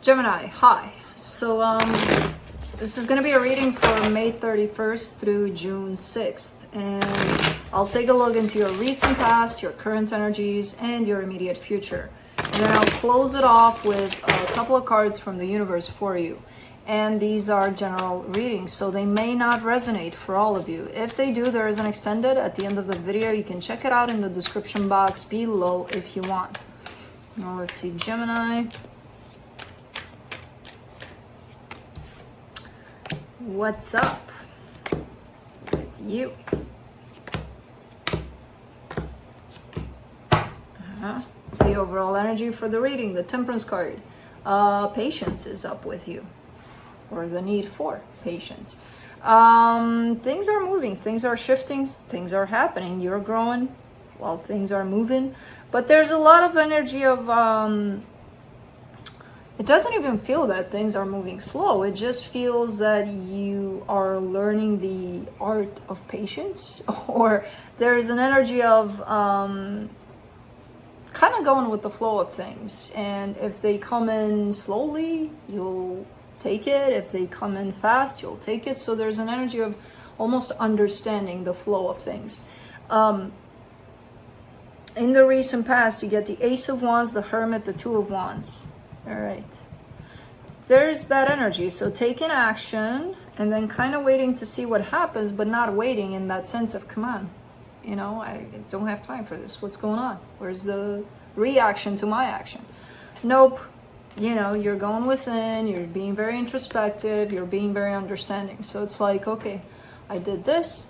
Gemini, hi. So this is going to be a reading for May 31st through June 6th, and I'll take a look into your recent past, your current energies, and your immediate future. And then I'll close it off with a couple of cards from the universe for you. And these are general readings, so they may not resonate for all of you. If they do, there is an extended at the end of the video. You can check it out in the description box below if you want. Now let's see, Gemini. What's up with you? The overall energy for the reading, the Temperance card. Patience is up with you, or the need for patience. Things are moving, things are shifting, things are happening. You're growing while things are moving, but there's a lot of energy of it doesn't even feel that things are moving slow. It just feels that you are learning the art of patience, or there's an energy of kind of going with the flow of things. And if they come in slowly, you'll take it. If they come in fast, you'll take it. So there's an energy of almost understanding the flow of things. In the recent past, you get the Ace of Wands, the Hermit, the Two of Wands. All right, there's that energy. So taking action and then kind of waiting to see what happens, but not waiting in that sense of, come on, you know, I don't have time for this. What's going on? Where's the reaction to my action? Nope. You know, you're going within, you're being very introspective, you're being very understanding. So it's like, okay, I did this.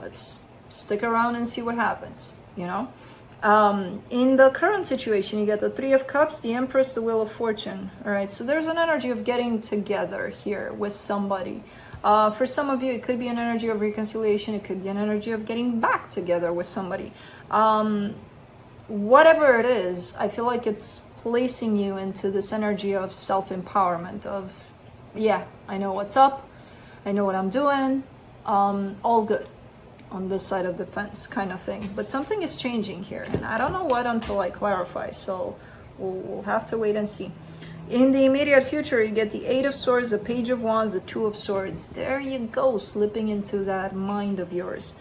Let's stick around and see what happens, you know? In the current situation, you get the Three of Cups, the Empress, the Wheel of Fortune. All right, so there's an energy of getting together here with somebody. For some of you, it could be an energy of reconciliation. It could be an energy of getting back together with somebody. Whatever it is, I feel like it's placing you into this energy of self-empowerment, of, yeah, I know what's up. I know what I'm doing. All good on this side of the fence kind of thing. But something is changing here, and I don't know what until I clarify, so we'll have to wait and see. In the immediate future, you get the Eight of Swords, the Page of Wands, the Two of Swords. There you go, slipping into that mind of yours.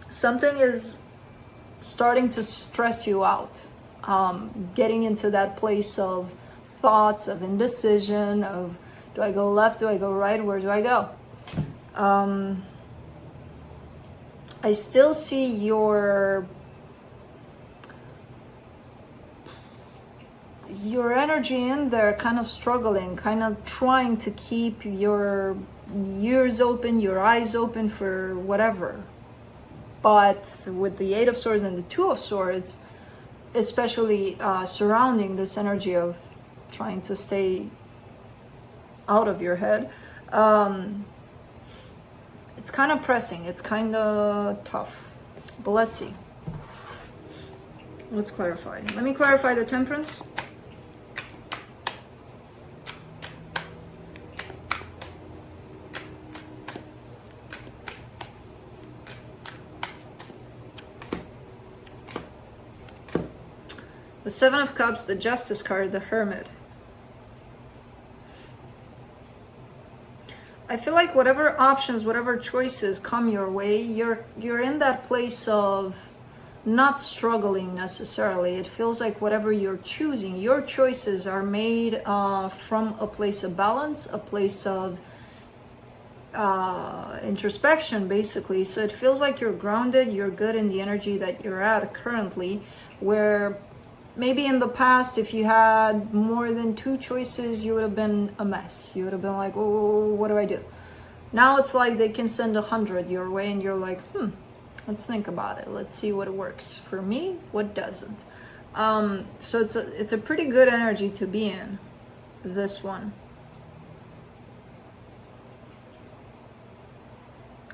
Something is starting to stress you out, getting into that place of thoughts, of indecision, of, do I go left, do I go right, where do I go? I still see your energy in there, kind of struggling, kind of trying to keep your ears open, your eyes open for whatever. But with the Eight of Swords and the Two of Swords, especially surrounding this energy of trying to stay out of your head, it's kind of pressing, it's kind of tough. But let's see. Let's clarify. Let me clarify the Temperance. The Seven of Cups, the Justice card, the Hermit. I feel like whatever options, whatever choices come your way, you're in that place of not struggling necessarily. It feels like whatever you're choosing, your choices are made from a place of balance, a place of introspection, basically. So it feels like you're grounded, you're good in the energy that you're at currently, where maybe in the past, if you had more than two choices, you would have been a mess. You would have been like, oh, what do I do? Now it's like they can send 100 your way, and you're like, let's think about it. Let's see what works for me, what doesn't. So it's a pretty good energy to be in, this one.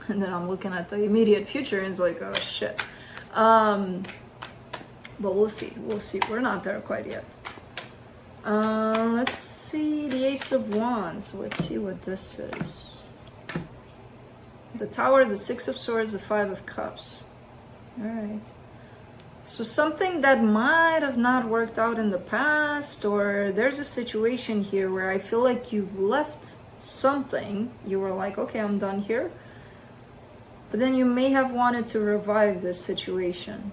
And then I'm looking at the immediate future, and it's like, oh shit. But we'll see. We're not there quite yet. Let's see the Ace of Wands. Let's see what this is. The Tower, the Six of Swords, the Five of Cups. All right. So something that might have not worked out in the past, or there's a situation here where I feel like you've left something. You were like, okay, I'm done here. But then you may have wanted to revive this situation.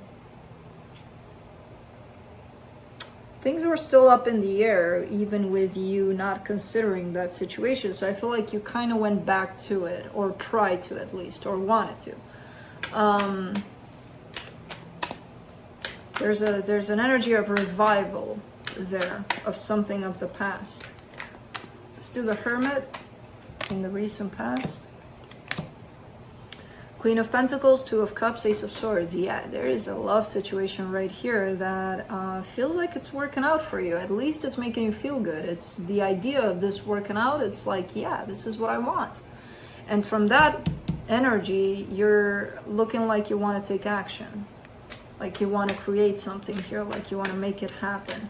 Things were still up in the air, even with you not considering that situation. So I feel like you kind of went back to it, or tried to at least, or wanted to. There's an energy of revival there, of something of the past. Let's do the Hermit in the recent past. Queen of Pentacles, Two of Cups, Ace of Swords. Yeah, there is a love situation right here that feels like it's working out for you. At least it's making you feel good. It's the idea of this working out. It's like, yeah, this is what I want. And from that energy, you're looking like you want to take action. Like you want to create something here, like you want to make it happen.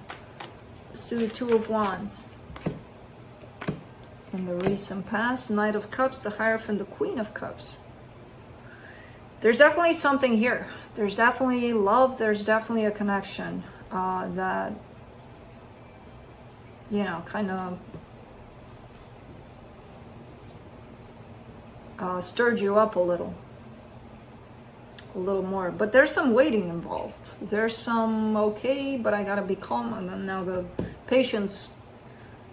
Let's do the Two of Wands. In the recent past, Knight of Cups, the Hierophant, the Queen of Cups. There's definitely something here. There's definitely love. There's definitely a connection that, you know, kind of stirred you up a little more. But there's some waiting involved. There's some, okay, but I gotta be calm. And then now the patience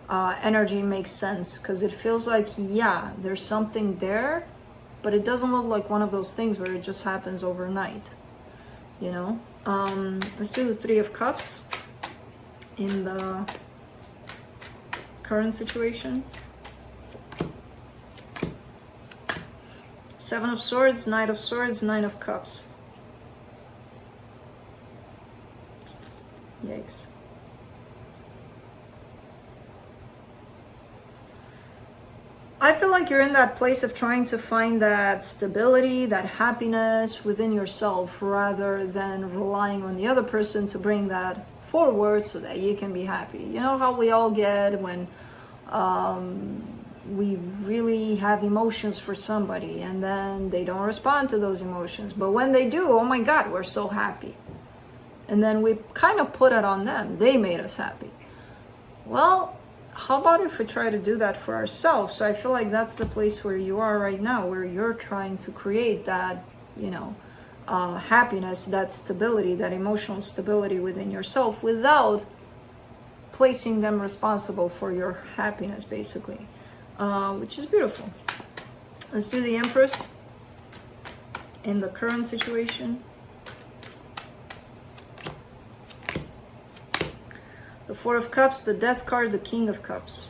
energy makes sense, because it feels like, yeah, there's something there. But it doesn't look like one of those things where it just happens overnight, you know? Let's do the Three of Cups in the current situation. Seven of Swords, Knight of Swords, Nine of Cups. Yikes. I feel like you're in that place of trying to find that stability, that happiness within yourself, rather than relying on the other person to bring that forward so that you can be happy. You know how we all get when we really have emotions for somebody and then they don't respond to those emotions. But when they do, oh my God, we're so happy. And then we kind of put it on them. They made us happy. Well, how about if we try to do that for ourselves? So I feel like that's the place where you are right now, where you're trying to create that, you know, happiness, that stability, that emotional stability within yourself without placing them responsible for your happiness, basically, which is beautiful. Let's do the Empress in the current situation. The Four of Cups, the Death card, the King of Cups.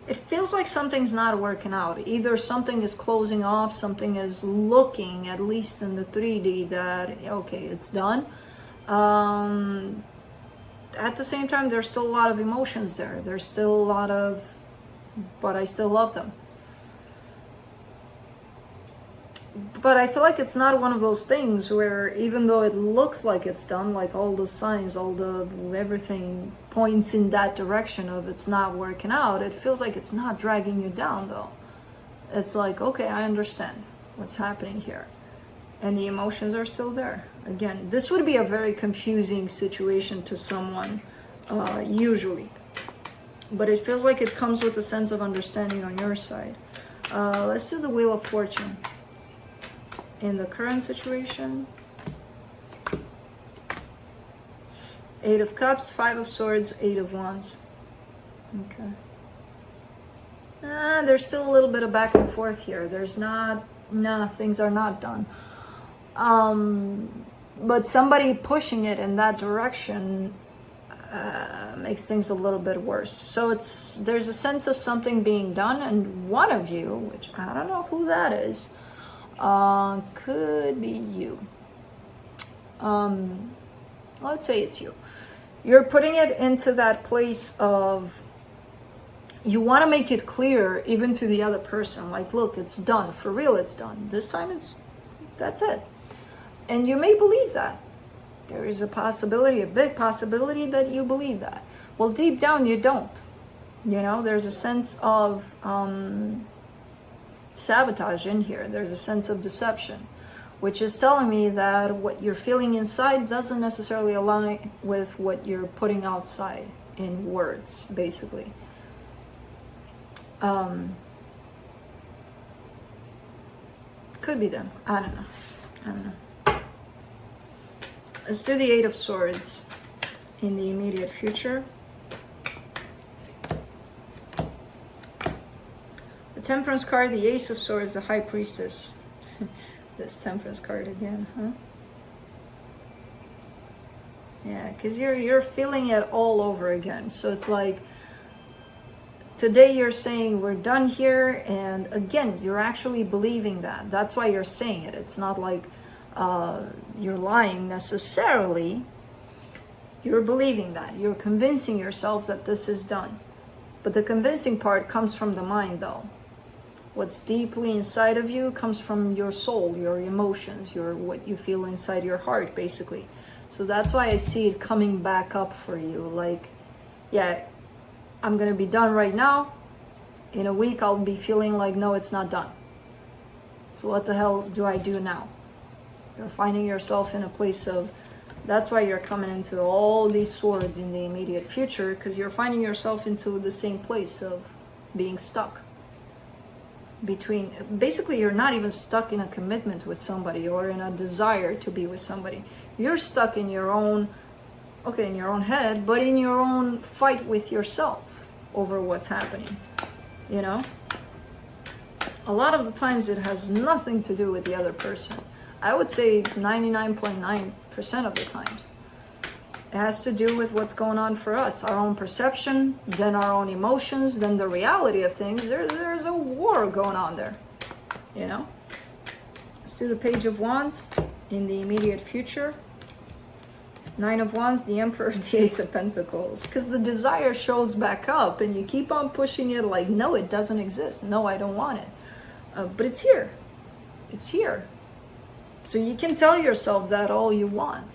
It feels like something's not working out. Either something is closing off, something is looking, at least in the 3D, that, okay, it's done. At the same time, there's still a lot of emotions there. There's still a lot of, but I still love them. But I feel like it's not one of those things where, even though it looks like it's done, like all the signs, everything points in that direction of it's not working out, it feels like it's not dragging you down though. It's like, okay, I understand what's happening here. And the emotions are still there. Again, this would be a very confusing situation to someone, usually. But it feels like it comes with a sense of understanding on your side. Let's do the Wheel of Fortune. In the current situation. Eight of Cups, Five of Swords, Eight of Wands. Okay. There's still a little bit of back and forth here. There's not, things are not done. But somebody pushing it in that direction makes things a little bit worse. So there's a sense of something being done, and one of you, which I don't know who that is, could be you. Let's say it's you. You're putting it into that place of, you want to make it clear even to the other person, like, look, it's done, for real, it's done. This time that's it. And you may believe that. There is a possibility, a big possibility that you believe that. Well, deep down you don't. You know, there's a sense of sabotage in here. There's a sense of deception, which is telling me that what you're feeling inside doesn't necessarily align with what you're putting outside in words, basically. Could be them. I don't know. Let's do the Eight of Swords in the immediate future. The Temperance card, the Ace of Swords, the High Priestess. This Temperance card again, huh? Yeah, because you're feeling it all over again. So it's like, today you're saying we're done here, and again, you're actually believing that. That's why you're saying it. It's not like you're lying necessarily. You're believing that. You're convincing yourself that this is done. But the convincing part comes from the mind, though. What's deeply inside of you comes from your soul, your emotions, what you feel inside your heart, basically. So that's why I see it coming back up for you. Like, yeah, I'm gonna be done right now. In a week, I'll be feeling like, no, it's not done. So what the hell do I do now? You're finding yourself in a place of, that's why you're coming into all these swords in the immediate future, because you're finding yourself into the same place of being stuck. Basically, you're not even stuck in a commitment with somebody or in a desire to be with somebody. You're stuck in your own, in your own head, but in your own fight with yourself over what's happening, you know? A lot of the times it has nothing to do with the other person. I would say 99.9% of the times. It has to do with what's going on for us, our own perception, then our own emotions, then the reality of things. There's a war going on there, you know? Let's do the Page of Wands in the immediate future. Nine of Wands, the Emperor, the Ace of Pentacles. Because the desire shows back up and you keep on pushing it like, no, it doesn't exist. No, I don't want it. But it's here. It's here. So you can tell yourself that all you want.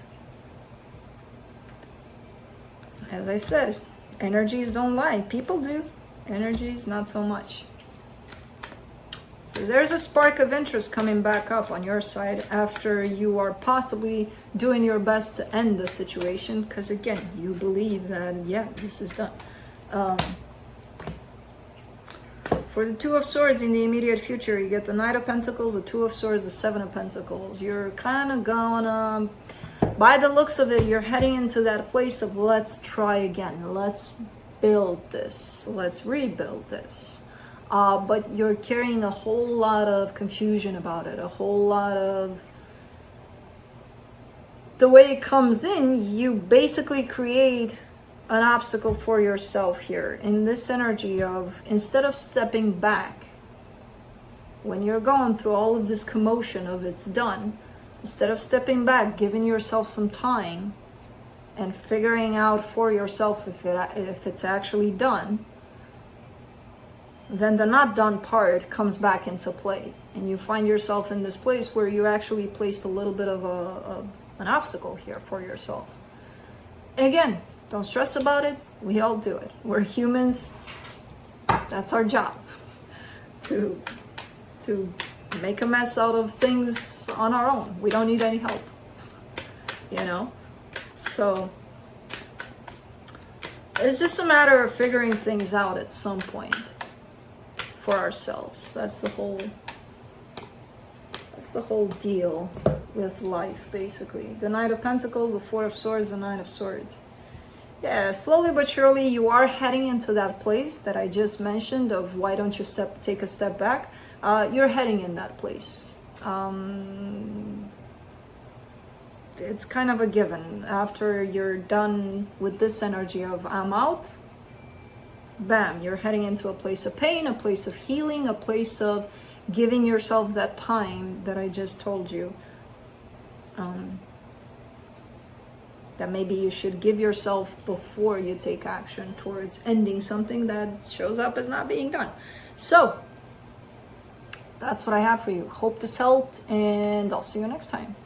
As I said, energies don't lie. People do. Energies, not so much. So there's a spark of interest coming back up on your side after you are possibly doing your best to end the situation. Because again, you believe that, yeah, this is done. For the Two of Swords in the immediate future, you get the Knight of Pentacles, the Two of Swords, the Seven of Pentacles. You're kind of gonna... By the looks of it, you're heading into that place of let's try again. Let's build this. Let's rebuild this. But you're carrying a whole lot of confusion about it. A whole lot of... The way it comes in, you basically create an obstacle for yourself here. In this energy of, instead of stepping back, when you're going through all of this commotion of it's done, instead of stepping back, giving yourself some time and figuring out for yourself if it's actually done, then the not done part comes back into play. And you find yourself in this place where you actually placed a little bit of an obstacle here for yourself. And again, don't stress about it. We all do it. We're humans. That's our job. To make a mess out of things on our own. We don't need any help, you know? So it's just a matter of figuring things out at some point for ourselves. That's the whole deal with life, basically. The Knight of Pentacles, the Four of Swords, the Nine of Swords. Yeah, slowly but surely you are heading into that place that I just mentioned of why don't you take a step back. You're heading in that place. It's kind of a given. After you're done with this energy of I'm out, bam, you're heading into a place of pain, a place of healing, a place of giving yourself that time that I just told you. That maybe you should give yourself before you take action towards ending something that shows up as not being done. So that's what I have for you. Hope this helped, and I'll see you next time.